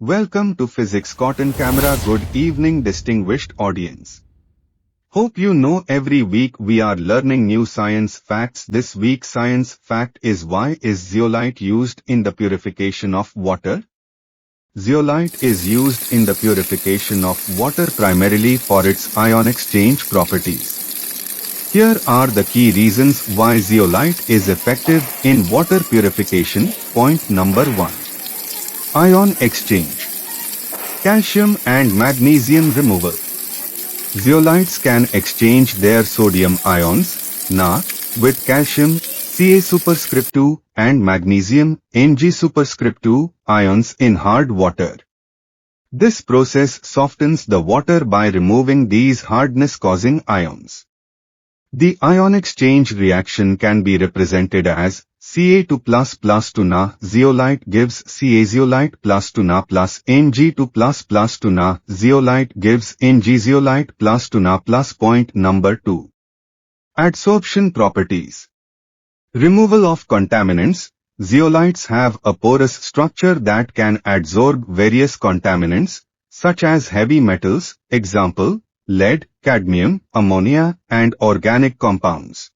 Welcome to Physics Cotton Camera. Good evening, distinguished audience. Hope you know every week we are learning new science facts. This week's science fact is: why is zeolite used in the purification of water? Zeolite is used in the purification of water primarily for its ion exchange properties. Here are the key reasons why zeolite is effective in water purification. Point number 1. Ion exchange. Calcium and magnesium removal. Zeolites can exchange their sodium ions, Na, with calcium, Ca superscript 2, and magnesium, Mg superscript 2, ions in hard water. This process softens the water by removing these hardness-causing ions. The ion exchange reaction can be represented as Ca2++ to Na. Zeolite gives Ca zeolite plus to Na plus Mg2++ to Na. Zeolite gives Mg zeolite plus to Na plus. Point number 2. Adsorption properties. Removal of contaminants. Zeolites have a porous structure that can adsorb various contaminants, such as heavy metals, example, lead, cadmium, ammonia, and organic compounds.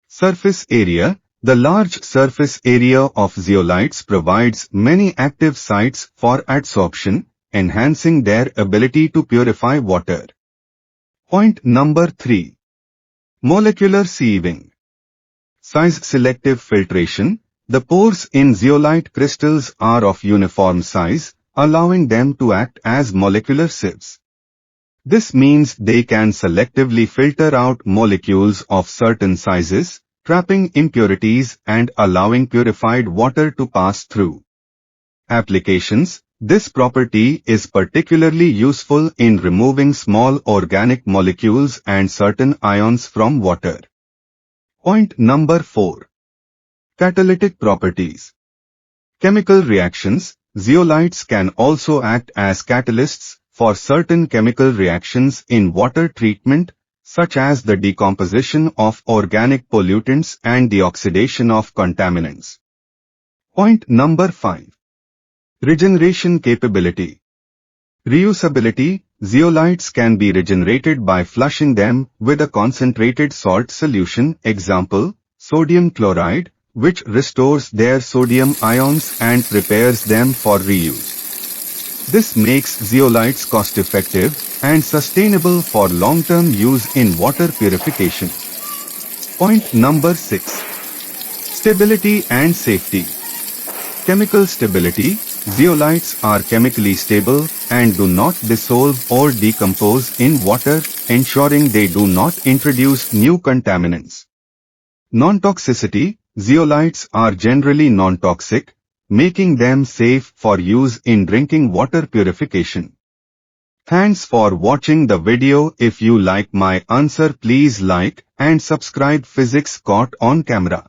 Surface area. The large surface area of zeolites provides many active sites for adsorption, enhancing their ability to purify water. Point number 3. Molecular sieving. Size-selective filtration. The pores in zeolite crystals are of uniform size, allowing them to act as molecular sieves. This means they can selectively filter out molecules of certain sizes, trapping impurities and allowing purified water to pass through. Applications. This property is particularly useful in removing small organic molecules and certain ions from water. Point number 4. Catalytic properties. Chemical reactions. Zeolites can also act as catalysts for certain chemical reactions in water treatment, such as the decomposition of organic pollutants and the oxidation of contaminants. Point number 5. Regeneration capability. Reusability. Zeolites can be regenerated by flushing them with a concentrated salt solution, example, sodium chloride, which restores their sodium ions and prepares them for reuse. This makes zeolites cost-effective and sustainable for long-term use in water purification. Point number 6. Stability and safety. Chemical stability. Zeolites are chemically stable and do not dissolve or decompose in water, ensuring they do not introduce new contaminants. Non-toxicity. Zeolites are generally non-toxic, making them safe for use in drinking water purification. Thanks for watching the video. If you like my answer, please like and subscribe Physics Caught on Camera.